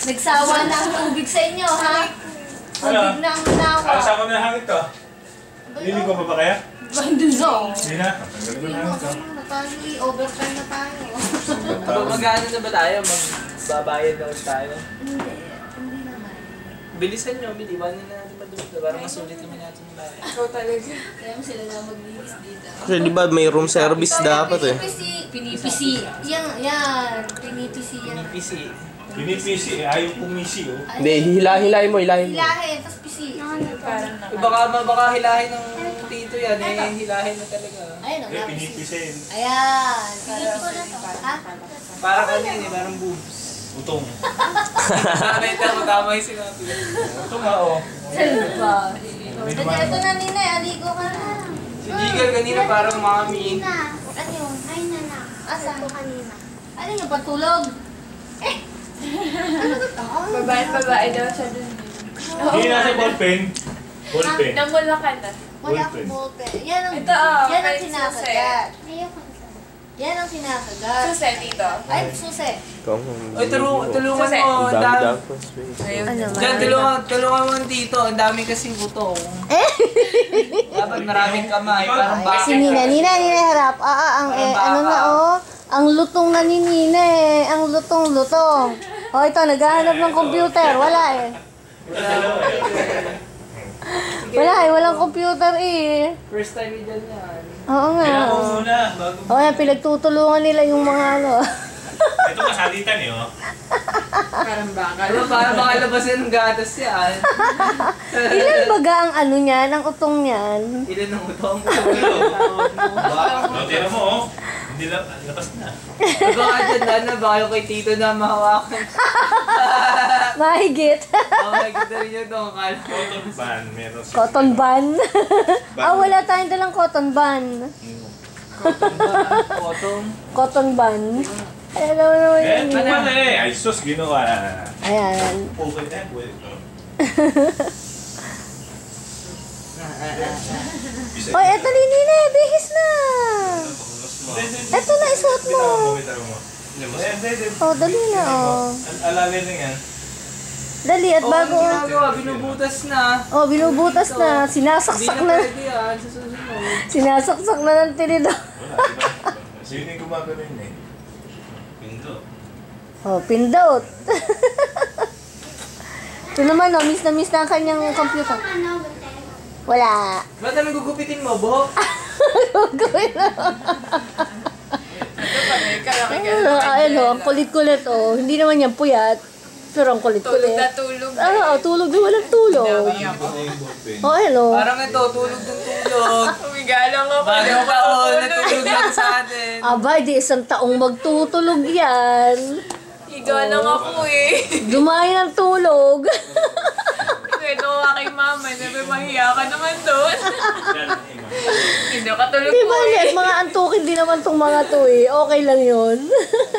Nagsawa na ang tubig sa inyo, ha? Tubig na ang nawa. Alas ako na hangit to. Lilig ko pa kaya? Bandun zo. Hindi na. Tanggalin ko na hangit to. Overtime na tayo. Mag-ano na ba tayo? Magbabayad na tayo? Hindi naman. Bilisan nyo, biliwanan na natin dito para masulit naman natin yung bayan. Ikaw talaga. Kaya mo sila na maglinis dito. Kasi di ba may room service dapat eh. Pinipisi. Yan. Pinipisi yan. PC. Pinipisi eh. Ayaw pumisi oh. Hindi, hilahin mo, hilahin mo. Hilahin, tapos pisi. Parang Baka hilahin ng tito yan eh. Hilahin na talaga. Ayun, Eh, pinipisin. ayan. Ha? Parang kanyan eh, parang boobs. Utong. Sana ito, tama yung sinabi. Utong nga oh. Saan ba? Ito na, Ninay. Aligo ka na. Si Jigal kanina parang mami. Ano yun? Ay, nana. Asan? Ito kanina. Ano yung patulog? babae daw siya dun. Hindi nasa ballpen. Ballpen. Namula ka na. Wala akong ballpen. Yan ang, Ito, yan ang may sinakagat. Yan ang sinakagat. Susi, dito. Ay, susi. Oy, tulungan mo. Ang dami ko. Ano Diyan, tulungan mo dito. Ang dami kasing butong. Dapat maraming kamay. Parang bakit. Si Nina harap. Ano na ang lutong na ni Nina eh. Ang lutong. Oh, ito, naghahanap ng computer. Wala eh. Walang computer eh. First time yun dyan yan. Oo nga. Kaya ako muna. Bago. Oo, yan, pinagtutulungan nila yung mga ano. Ito masalitan eh oh. Parang bakal. Diba, parang baka labasin ng gatas yan. Ilan baga ang ano niyan, ang utong niyan? Ilan ang utong? Tira mo oh. Hindi lang, lakas na. Baka dyan na, baka yung kay Tito na mahawakan. Mahigit. Makikita rin yun itong akala. Cotton band, meron siya. Cotton bun. Wala tayong dalang cotton bun. Cotton bun. Ay, alam mo naman Eh, yun. ito pala eh. Ay, sus, ginawa. Ayan. Okay na, pwede ito. Oy, eto ni Nina, bihis na. Eto na, isuot mo. Oh, dali na, oh. Alalay na yan. Dali, at bago. Ang ginagawa, binubutas na. Oh, binubutas na. Sinasaksak Hindi na na. pwede yan, sa susunod. Sinasaksak na ng tinidor. Sino yung gumagano yun eh? Pindo. Oh, pindot. Ito naman, oh, miss na ang kanyang computer. Wala. Ba't namin gugupitin mo, buhok? Gagawin na. Ang kulit-kulit, oh. Hindi naman yan puyat. Pero ang kulit-kulit. Tulog. Tulog na walang tulog. Oh, hello. Parang ito, tulog ng tulog. Umigalang ako. Bagong taon, natulog lang sa atin. Abay, di isang taong magtutulog yan. Higa lang ako eh. Dumayo ng tulog. Ito ako kay mama. Sabi, mahiya ka naman doon. Hindi ka tulog Di ko ba, eh. mga antukin din naman tong mga to eh. Okay lang yun.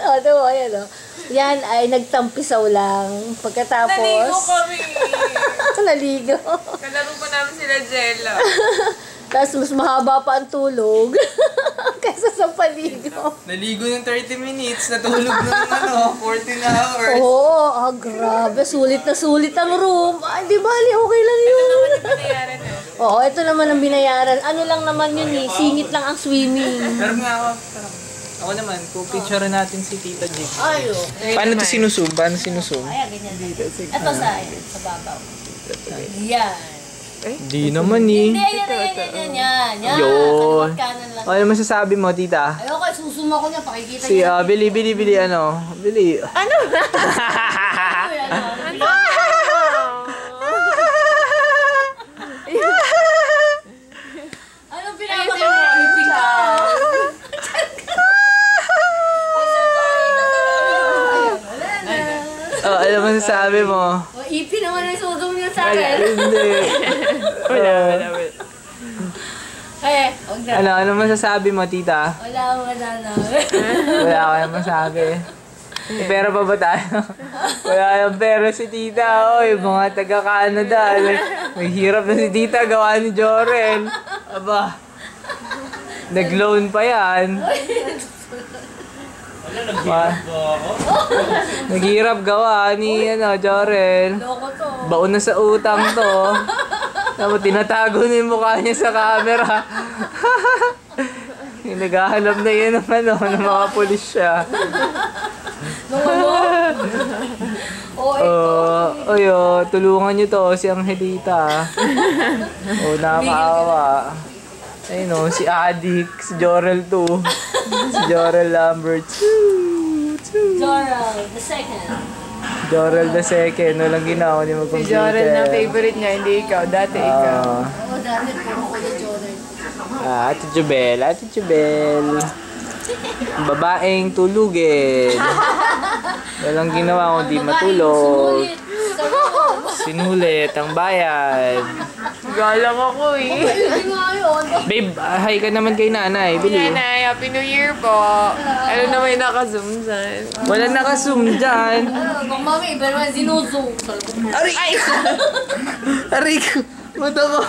O, diba, ayan o. Yan ay nagtampisaw lang. Pagkatapos... Naligo kami. Naligo. Kalaro pa namin sila Jella. Tapos mas mahaba pa ang tulog. Kaysa sa paligo. Naligo ng 30 minutes, natulog ng 14 hours. Oo, grabe. Sulit na sulit ang room. Ay, di bali, okay lang yun. Nangyari na. Oo, ito naman ang binayaran. Ano lang naman yun eh. Singit lang ang swimming. Pero nga ako naman, kung picture natin si Tita Jig. Ay, Paano ito sinusum? Paano sinusum? Ayan, ganyan dito. Ito sa babaw. Yan. Di naman eh. Hindi, yan. Yun. Kaliwat kanan lang. Ano masasabi mo, Tita? Ayoko, susuma ko niya. Pakikita Si, niya. bili, ano? Bili. Ano? Anong pinapakita mo? Ipin ka. Oh, ano masasabi mo? Ipin naman ang susum niya sa akin. Hindi. Wala. Huwag na. Ano masasabi mo, Tita? Wala. Wala ka na masabi. May pera pa ba tayo? Wala yung pera si Tita. Oy, mga taga-Canada. May hirap na si Tita. Gawa ni Joren. Aba. Nag-loan pa yan. Naghihirap gawa ni Jorel. Loko to. Baon na sa utang to. Tapos tinatago na yung mukha niya sa camera. Naghahanap na yun ng ng mga pulis siya. Tulungan niyo to si Angelita. Nakakaawa. Ayun si Adik, si Jorel 2. Si Jorel Lambert. Jorel, the second. Jorel the second. Walang ginawa ni Si mag-computer. Jorel na favorite niya, hindi ikaw. Dati ikaw. Oo, dati puro ko na Jorel. Ate Jubel, Ate Jubel. Babaeng tulugin. Walang ginawa kundi matulog. Sulit. Sa room. Sinulit ang bayan. Galang ako eh. Hindi nga yun. Babe, hi ka naman kay nanay. Bili. Nanay, Happy New Year po. Ano na may naka-zoom dyan? Wala naka-zoom dyan. Kung mami, iba naman zinuzoom. Aray! Aray ko. Mata ko.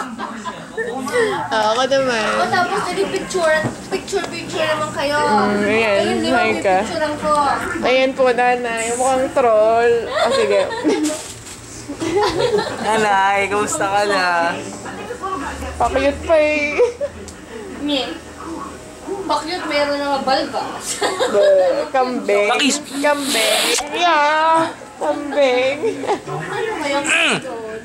Ako naman. O tapos picture naman kayo. Ayan, Ayun, di ba hi ka. picturean ko? Ayan po, nanay. Mukhang troll. Sige. Nanay, kamusta ka na? Pakiyot pa eh. Nye. Bakit meron na balbas? Kambing. Bakis! Kambing. Yeah. Kambing. Ano kaya picture?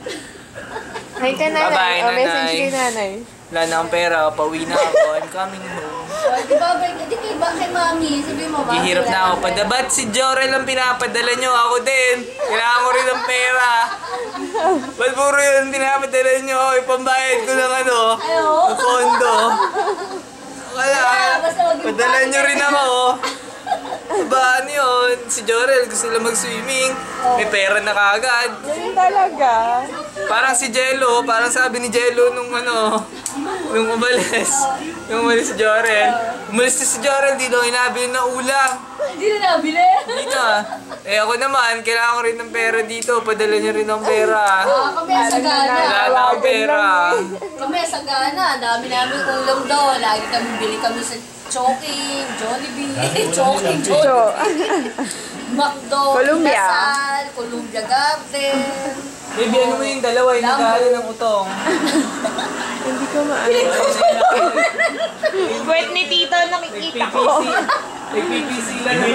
Hi ka nanay. Bye-bye, O, message nanay. kay nanay. Wala na akong pera, pauwi na ako. I'm coming home. Di ba, hindi kay mami, sabi mo ba? Gihirap na ako. Padabat si Jorel ang pinapadala nyo. Ako din. Kailangan ko rin ng pera. Ba't puro yun pinapadala nyo? Ipambayad ko ng ng kondo. Kaya, padala nyo rin ako. Ba, ano yun? Si Jorel gusto nila mag-swimming. May pera na kaagad. Ganyan talaga. Parang si Jello, parang sabi ni Jello nung umalis. Nung umalis si Jorel. Umalis na si Jorel, di daw inabili ng ulam. Hindi na nabili. Hindi na. Ako naman, kailangan ko rin ng pera dito. Padala niyo rin ng pera. Kami sagana. Wala na akong pera. Kami sagana. Dami namin ulam daw. Lagi kami bili kami sa Choking, Jollibee, Choking, Jollibee, McDo, Columbia. Inasal, Columbia Garden. Baby, ano mo yung dalawa? Yung nagkahalo ng utong. Hindi ko maano. Puwet ni Tito nakikita ko. Nag-PPC lang.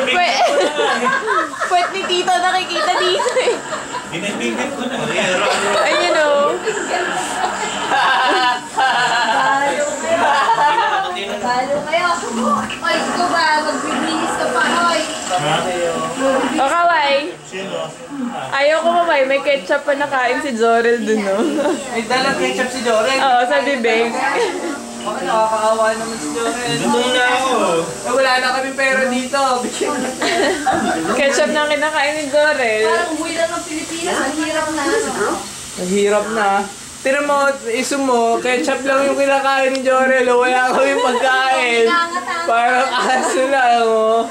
Puwet ni Tito nakikita dito eh. Binibigit ko na. Ayun o. Balo kayo. Oy, ito ba? Magbibihis ka pa, oy. O kaway. Sino? Ayaw ko mamay. May ketchup pa nakain si Jorel dun no. May dalang ketchup si Jorel. Oo, sa bibig. Nakakaawa naman si Jorel. Doon na ako. Wala na kami pera dito. Ketchup na kinakain ni Jorel. Parang umuwi lang ng Pilipinas. Ang hirap na. Naghirap na. Tira mo, iso mo, ketchup lang yung kinakain ni Jorel. Wala kami pagkain. Parang aso lang, oh.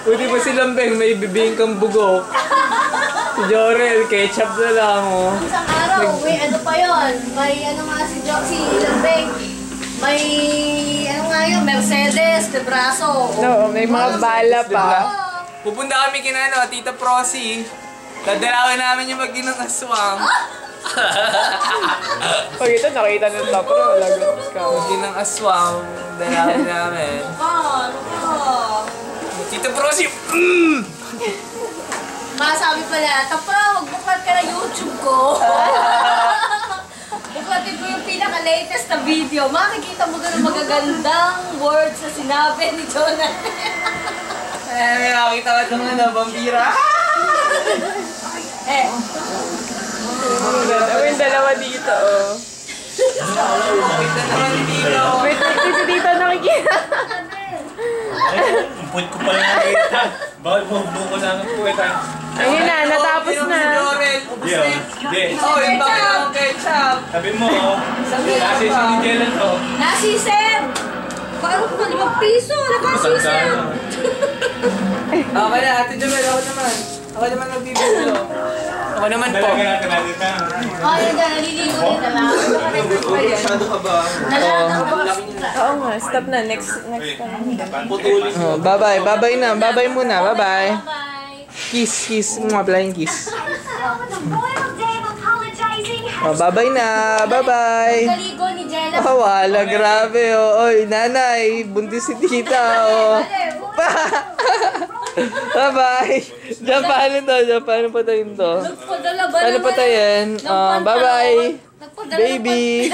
Buti pa si Lambeng, may bibingkang bugok. Si Jorel, ketchup na lang, oh. Isang araw, ano pa yon? May ano nga si Lambeng. May ano nga yun, Mercedes, de braso. Oo, may mga bala pa. Pupunta kami kina Tita Prosy. Dadalawin namin yung mag-inang aswang. Pag ito, nakita ng top row, lagot ka. Mag-inang aswang, dalawin namin. Ano ka? Tita Prosy! Masabi pala, tapos buklat ka na YouTube ko. Buklatin ko yung pinaka-latest na video. Makikita mo doon ang magagandang words na sinabi ni Jonathan. May nakakita ka doon vampira. Yung dalawa dito, oh. Nakakita naman dito. Wait, si dito nakikita. Ang puwet ko pala nakita. Bakit mo buko na ng puwet ah? Ayun na, natapos na. Hindi. Oh, yung bakit ng ketchup. Sabi mo, kasi sinigelan to. Nasisem! Parang kung 5 piso, nakasisem! Okay na, Ate Jumel, ako naman. Ako naman nagbibideo. Ako naman po. Oh, yun dyan, naliligo rin na lang. Masyado ka ba? Oo nga, stop na. Next time. Putulin mo. Oh, bye-bye. Bye-bye na. Bye-bye muna. Bye-bye. Bye. Kiss, kiss. Mga flying kiss. Oh, bye-bye na. Bye-bye. Kaligo ni Jella. Oh, wala. Grabe. Oh. Oy, nanay. Buntis si tita. Oh. Bye-bye. Diyan, paano to? Diyan, paano patayin to? Nagpadala ba Paano naman? patayin? Ng Bye-bye. Nagpadala Baby.